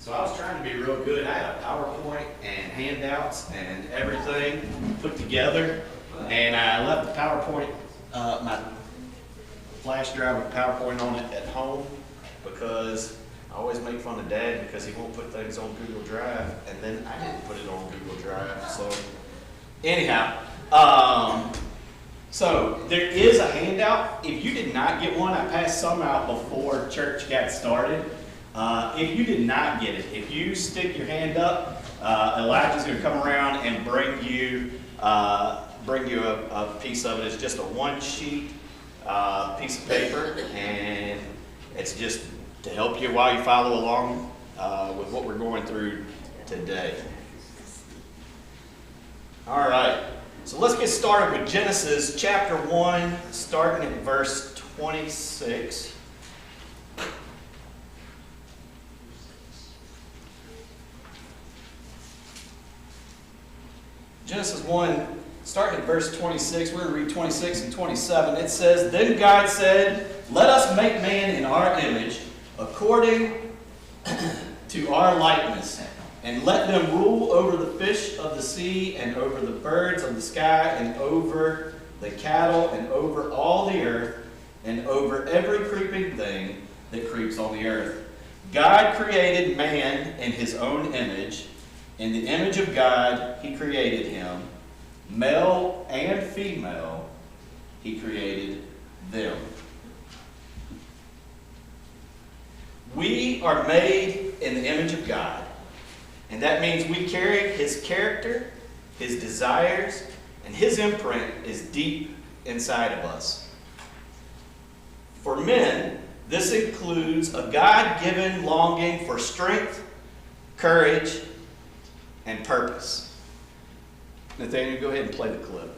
So I was trying to be real good. I had a PowerPoint and handouts and everything put together, and I left the PowerPoint, my flash drive with PowerPoint on it at home because I always make fun of Dad because he won't put things on Google Drive, and then I didn't put it on Google Drive. So anyhow, so there is a handout. If you did not get one, I passed some out before church got started. If you did not get it, if you stick your hand up, Elijah's going to come around and bring you a piece of it. It's just a one-sheet piece of paper, and it's just to help you while you follow along with what we're going through today. All right, so let's get started with Genesis chapter 1, starting at verse 26. Genesis 1, starting at verse 26, we're going to read 26 and 27. It says, "Then God said, 'Let us make man in our image, according to our likeness, and let them rule over the fish of the sea, and over the birds of the sky, and over the cattle, and over all the earth, and over every creeping thing that creeps on the earth.' God created man in his own image. In the image of God, he created him. Male and female, he created them." We are made in the image of God. And that means we carry his character, his desires, and his imprint is deep inside of us. For men, this includes a God-given longing for strength, courage, and purpose. Nathaniel, go ahead and play the clip.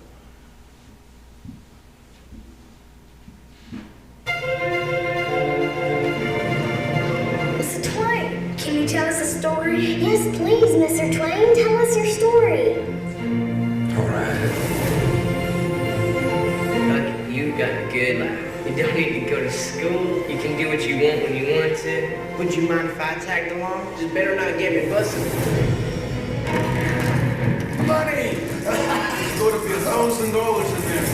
Mr. Twain, can you tell us a story? Yes, please, Mr. Twain. Tell us your story. All right. Look, you got a good life. You don't need to go to school. You can do what you want when you want to. Would you mind if I tagged along? Just better not get me busted. Money! There's going to be $1,000 in there.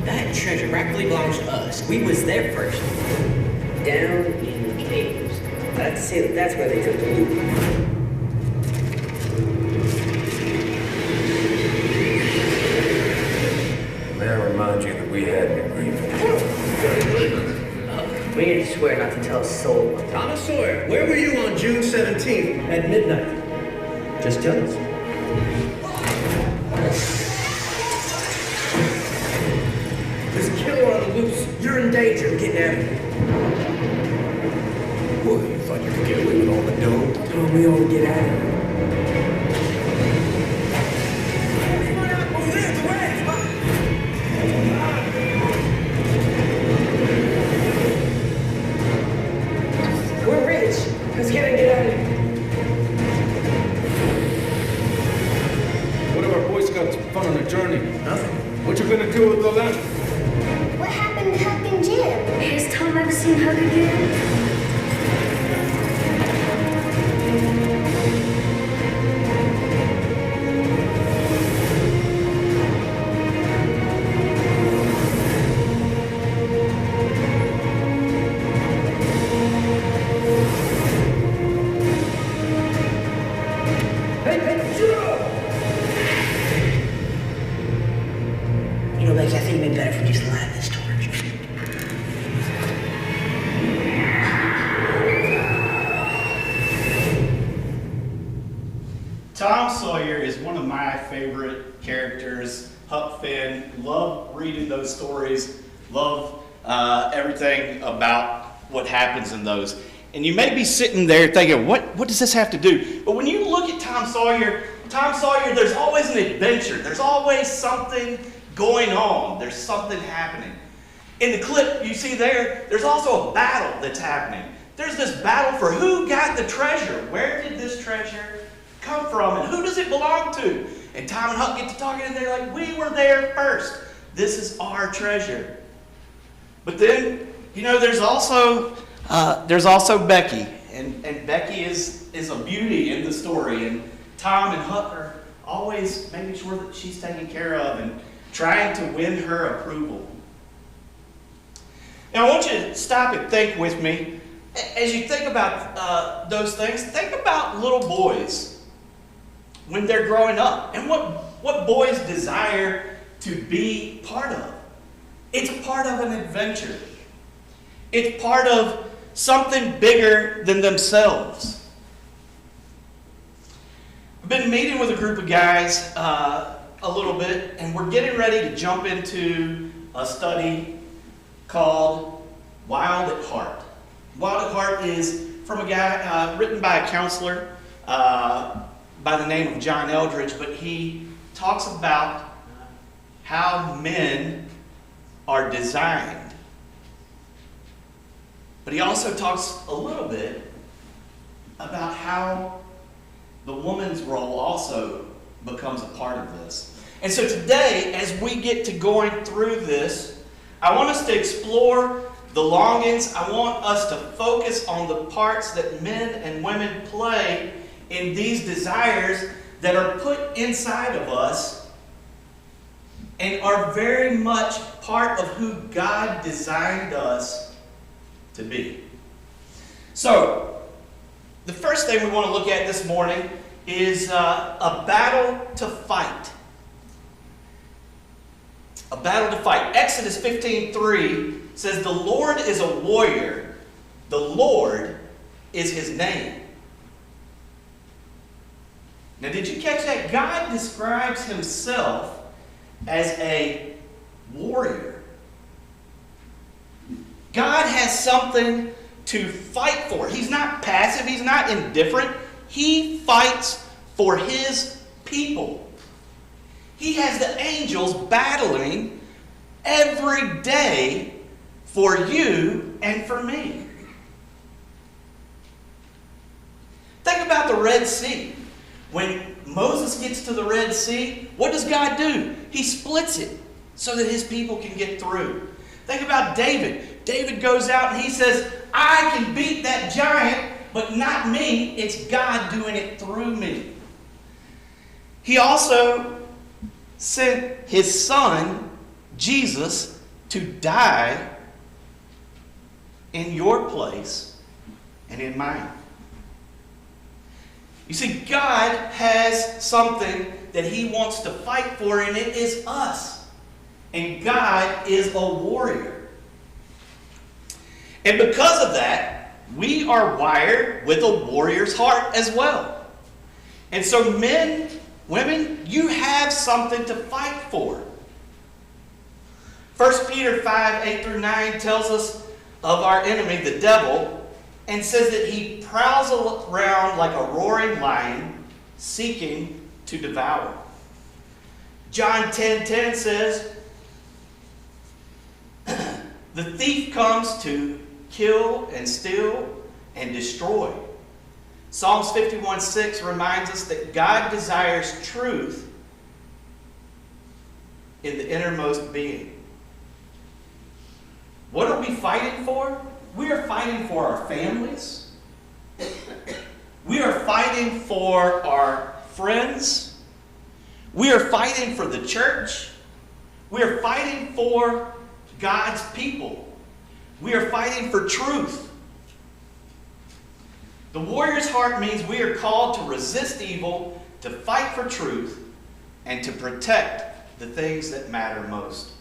That treasure rightfully belongs to us. We was there first. Down in the caves. I have to say that's where they took the loot. May I remind you that we had an agreement. We need to swear not to tell a soul. Thomas Sawyer, where were you on June 17th at midnight? Just tell us. There's a killer on the loose. You're in danger of getting out of here. Boy, you thought you could get away with all the dough? Tell me all to get out of here. Over there, the raft. We're rich. Let's get out of here. What have our Boy Scouts fun on the journey? Nothing. What you gonna do with the land? What happened to Huck and Jim? Has Tom ever seen Huck again? You know, Becky, I think it'd be better if we just light this torch. Tom Sawyer is one of my favorite characters. Huck Finn. Love reading those stories. Love everything about what happens in those. And you may be sitting there thinking, what does this have to do? But when you look at Tom Sawyer, there's always an adventure. There's always something going on. There's something happening. In the clip you see there's also a battle that's happening. There's this battle for who got the treasure. Where did this treasure come from, and who does it belong to? And Tom and Huck get to talking, and they're like, we were there first. This is our treasure. But then, there's also Becky, And Becky is a beauty in the story. And Tom and Huck are always making sure that she's taken care of and trying to win her approval. Now I want you to stop and think with me. As you think about those things, think about little boys when they're growing up and what boys desire to be part of. It's part of an adventure. It's part of something bigger than themselves. I've been meeting with a group of guys a little bit, and we're getting ready to jump into a study called Wild at Heart. Wild at Heart is from a guy written by a counselor by the name of John Eldridge, but he talks about how men are designed. But he also talks a little bit about how the woman's role also becomes a part of this. And so today, as we get to going through this, I want us to explore the longings. I want us to focus on the parts that men and women play in these desires that are put inside of us and are very much part of who God designed us to be. So, the first thing we want to look at this morning is a battle to fight. A battle to fight. Exodus 15:3 says, "The Lord is a warrior. The Lord is his name." Now, did you catch that? God describes himself as a warrior. God has something to fight for. He's not passive. He's not indifferent. He fights for his people. He has the angels battling every day for you and for me. Think about the Red Sea. When Moses gets to the Red Sea, what does God do? He splits it so that his people can get through. Think about David. David goes out and he says, "I can beat that giant, but not me. It's God doing it through me." He also sent his son, Jesus, to die in your place and in mine. You see, God has something that he wants to fight for, and it is us. And God is a warrior. And because of that, we are wired with a warrior's heart as well. And so men, women, you have something to fight for. 1 Peter 5:8-9 tells us of our enemy, the devil, and says that he prowls around like a roaring lion, seeking to devour. John 10:10 says, "The thief comes to kill and steal and destroy." Psalms 51:6 reminds us that God desires truth in the innermost being. What are we fighting for? We are fighting for our families. We are fighting for our friends. We are fighting for the church. We are fighting for God's people. We are fighting for truth. The warrior's heart means we are called to resist evil, to fight for truth, and to protect the things that matter most.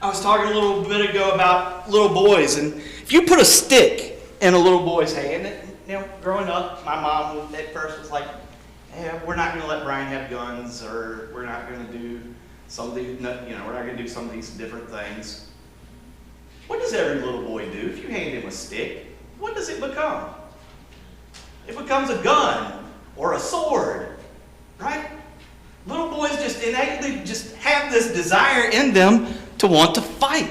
I was talking a little bit ago about little boys, and if you put a stick in a little boy's hand, growing up, my mom at first was like, we're not going to let Brian have guns, or we're not going to do some of these, we're not going to do some of these different things. What does every little boy do? If you hand him a stick, what does it become? It becomes a gun or a sword, right? Little boys just innately just have this desire in them to want to fight.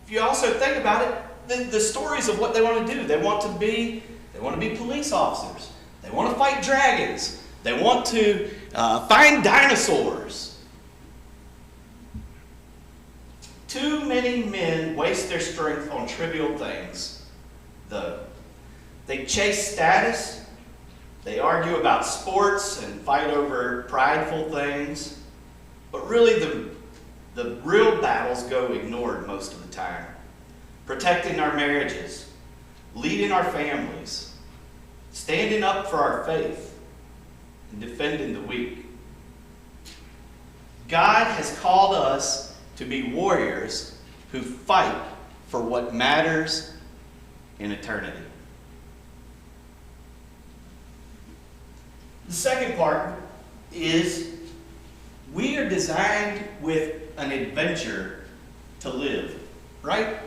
If you also think about it, the stories of what they want to do, they want to be police officers. They want to fight dragons. They want to find dinosaurs. many men waste their strength on trivial things, though. They chase status, they argue about sports and fight over prideful things, but really the real battles go ignored most of the time. Protecting our marriages, leading our families, standing up for our faith, and defending the weak. God has called us to be warriors who fight for what matters in eternity. The second part is we are designed with an adventure to live, right?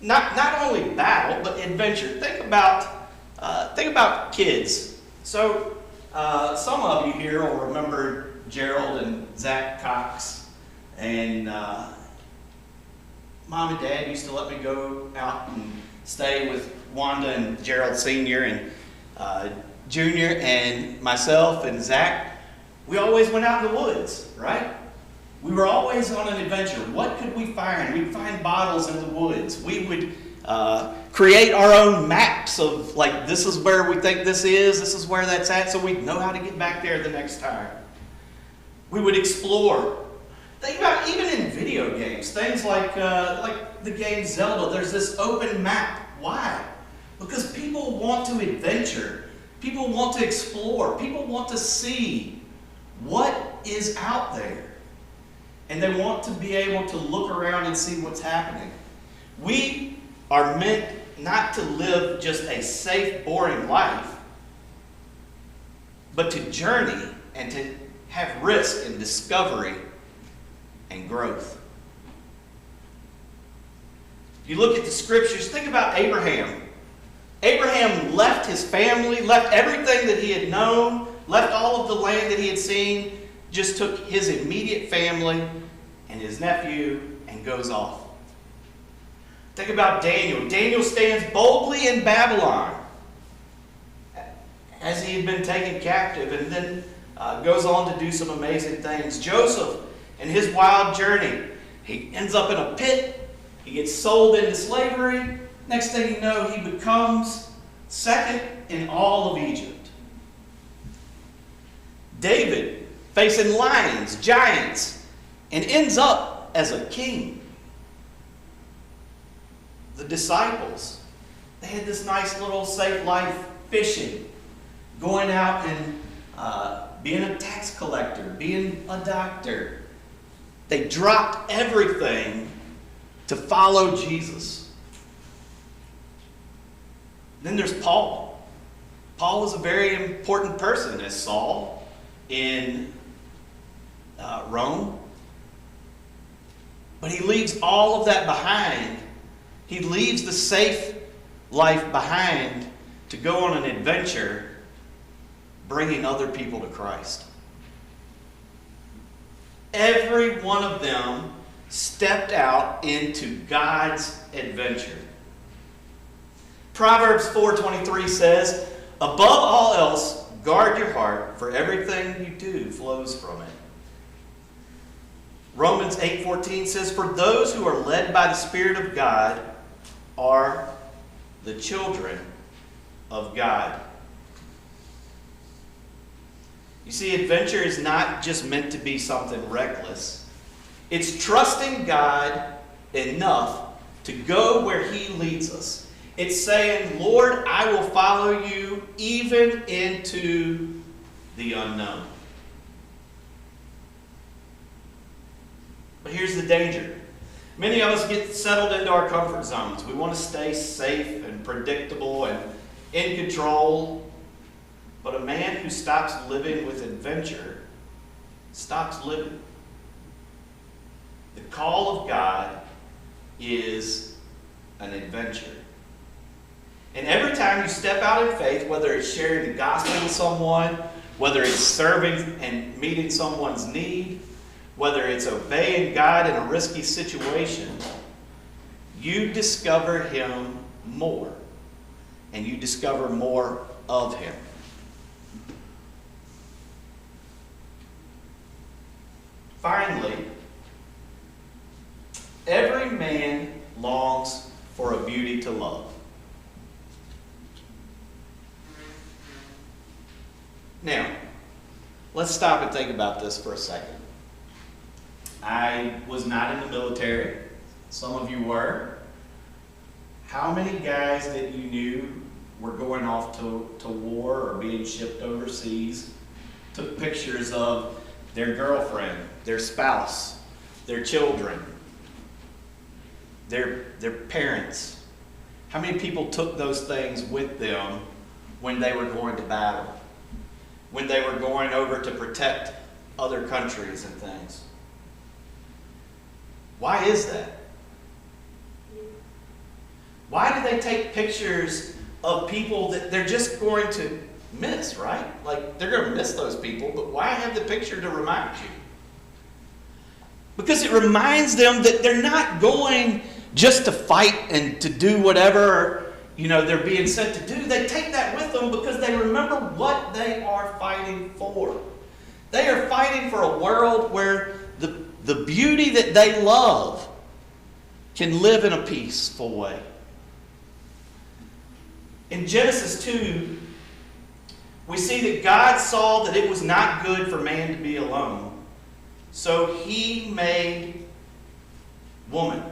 Not only battle, but adventure. Think about kids. So some of you here will remember Gerald and Zach Cox, and Mom and Dad used to let me go out and stay with Wanda and Gerald Sr. and Jr. and myself and Zach. We always went out in the woods, right? We were always on an adventure. What could we find? We'd find bottles in the woods. We would create our own maps of, like, this is where we think this is where that's at, so we'd know how to get back there the next time. We would explore. Think about even in video games, things like the game Zelda, there's this open map. Why? Because people want to adventure. People want to explore. People want to see what is out there. And they want to be able to look around and see what's happening. We are meant not to live just a safe, boring life, but to journey and to have risk and discovery and growth. If you look at the scriptures, think about Abraham. Abraham left his family, left everything that he had known, left all of the land that he had seen, just took his immediate family and his nephew and goes off. Think about Daniel. Daniel stands boldly in Babylon as he had been taken captive, and then goes on to do some amazing things. Joseph and his wild journey. He ends up in a pit. He gets sold into slavery. Next thing you know, he becomes second in all of Egypt. David facing lions, giants, and ends up as a king. The disciples, they had this nice little safe life fishing, going out and being a tax collector, being a doctor. They dropped everything to follow Jesus. Then there's Paul. Paul was a very important person as Saul in Rome. But he leaves all of that behind. He leaves the safe life behind to go on an adventure bringing other people to Christ. Every one of them stepped out into God's adventure. Proverbs 4:23 says, "Above all else, guard your heart, for everything you do flows from it." Romans 8:14 says, "For those who are led by the Spirit of God are the children of God." You see, adventure is not just meant to be something reckless. It's trusting God enough to go where He leads us. It's saying, "Lord, I will follow you even into the unknown." But here's the danger. Many of us get settled into our comfort zones. We want to stay safe and predictable and in control. But a man who stops living with adventure stops living. The call of God is an adventure. And every time you step out in faith, whether it's sharing the gospel with someone, whether it's serving and meeting someone's need, whether it's obeying God in a risky situation, you discover Him more. And you discover more of Him. Finally, Every man longs for a beauty to love. Now, let's stop and think about this for a second. I was not in the military. Some of you were. How many guys that you knew were going off to war or being shipped overseas took pictures of their girlfriend, their spouse, their children, their parents? How many people took those things with them when they were going to battle? When they were going over to protect other countries and things? Why is that? Why do they take pictures of people that they're just going to miss, right? Like, they're going to miss those people, but why have the picture to remind you? Because it reminds them that they're not going just to fight and to do whatever, they're being sent to do. They take that with them because they remember what they are fighting for. They are fighting for a world where the beauty that they love can live in a peaceful way. In Genesis 2, we see that God saw that it was not good for man to be alone. So he made woman.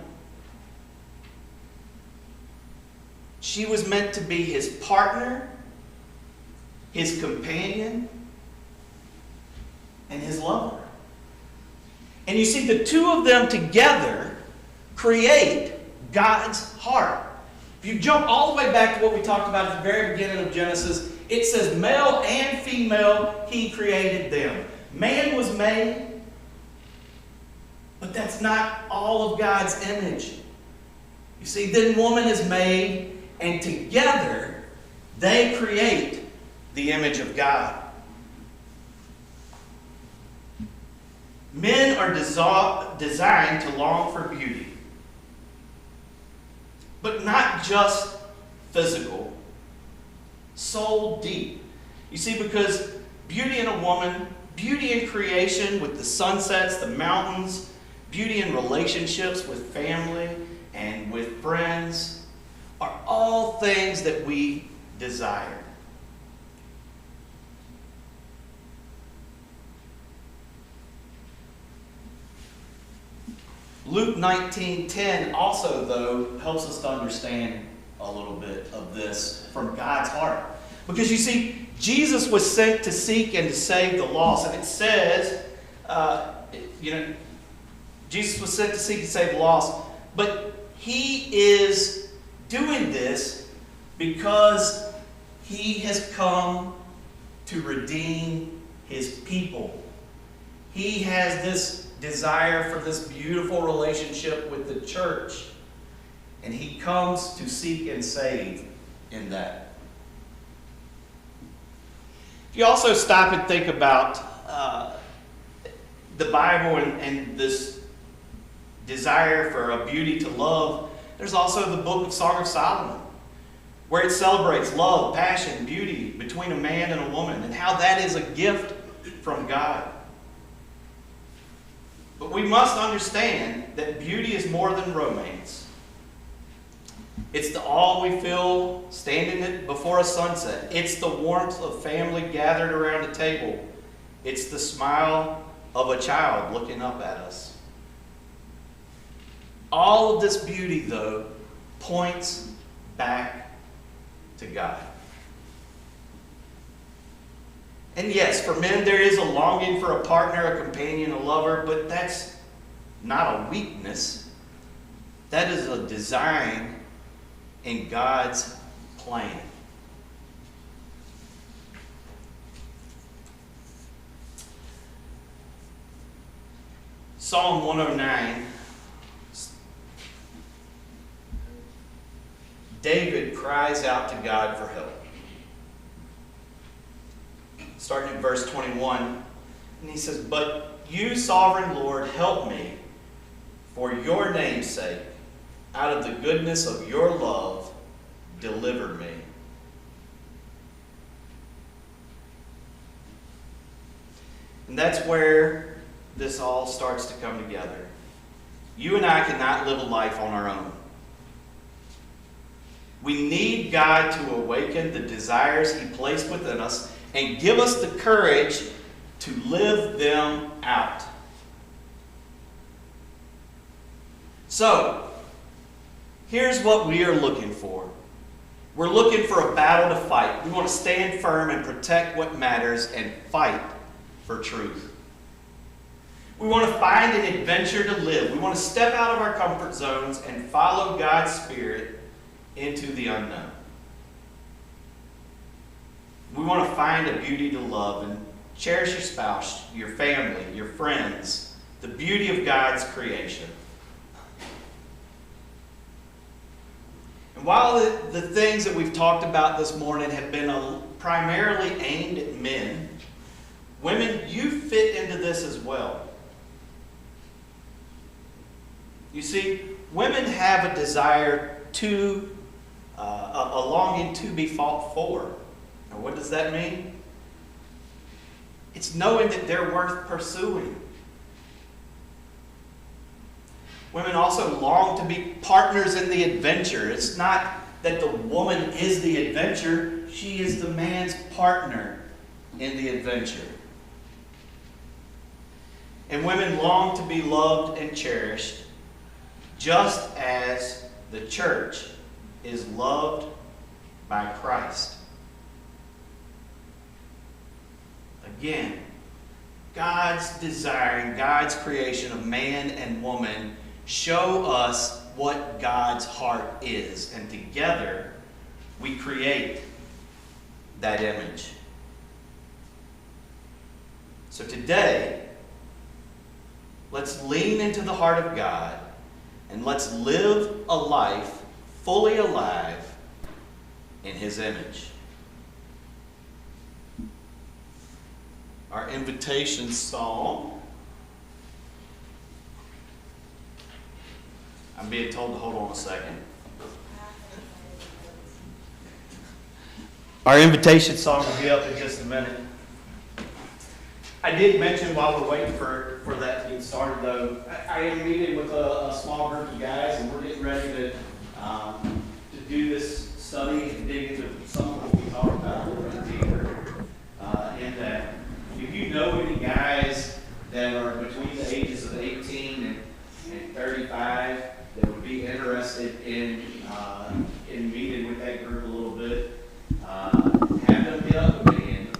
She was meant to be his partner, his companion, and his lover. And you see, the two of them together create God's heart. If you jump all the way back to what we talked about at the very beginning of Genesis, it says male and female, he created them. Man was made, but that's not all of God's image. You see, then woman is made, and together they create the image of God. Men are designed to long for beauty, but not just physical, soul deep. You see, because beauty in a woman, beauty in creation with the sunsets, the mountains, beauty in relationships with family and with friends are all things that we desire. Luke 19:10 also, though, helps us to understand a little bit of this from God's heart. Because you see, Jesus was sent to seek and to save the lost. And it says, Jesus was sent to seek and save the lost. But he is doing this because he has come to redeem his people. He has this desire for this beautiful relationship with the church. And he comes to seek and save in that. If you also stop and think about the Bible and this desire for a beauty to love, there's also the book of Song of Solomon, where it celebrates love, passion, beauty between a man and a woman, and how that is a gift from God. But we must understand that beauty is more than romance. It's the awe we feel standing before a sunset. It's the warmth of family gathered around a table. It's the smile of a child looking up at us. All of this beauty, though, points back to God. And yes, for men there is a longing for a partner, a companion, a lover, but that's not a weakness. That is a design in God's plan. Psalm 109, David cries out to God for help. Starting at verse 21, and he says, "But you, sovereign Lord, help me for your name's sake. Out of the goodness of your love, deliver me." And that's where this all starts to come together. You and I cannot live a life on our own. We need God to awaken the desires He placed within us and give us the courage to live them out. So, here's what we are looking for. We're looking for a battle to fight. We want to stand firm and protect what matters and fight for truth. We want to find an adventure to live. We want to step out of our comfort zones and follow God's Spirit into the unknown. We want to find a beauty to love and cherish your spouse, your family, your friends, the beauty of God's creation. And while the things that we've talked about this morning have been primarily aimed at men, women, you fit into this as well. You see, women have a desire to, a longing to be fought for. Now, what does that mean? It's knowing that they're worth pursuing. Women also long to be partners in the adventure. It's not that the woman is the adventure, she is the man's partner in the adventure. And women long to be loved and cherished, just as the church is loved by Christ. Again, God's desire and God's creation of man and woman show us what God's heart is, and together we create that image. So today, let's lean into the heart of God and let's live a life fully alive in His image. Our invitation song. I'm being told to hold on a second. Our invitation song will be up in just a minute. I did mention while we're waiting for that to get started, though, I am meeting with a small group of guys, and we're getting ready to do this study and dig into some of what we talked about a little bit deeper. In that, if you know any guys that are between the ages of 18 and 35 that would be interested in meeting with that group a little bit, have them get up with me and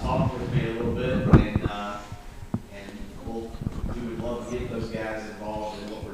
talk with me a little bit, and we would love to get those guys involved in what we're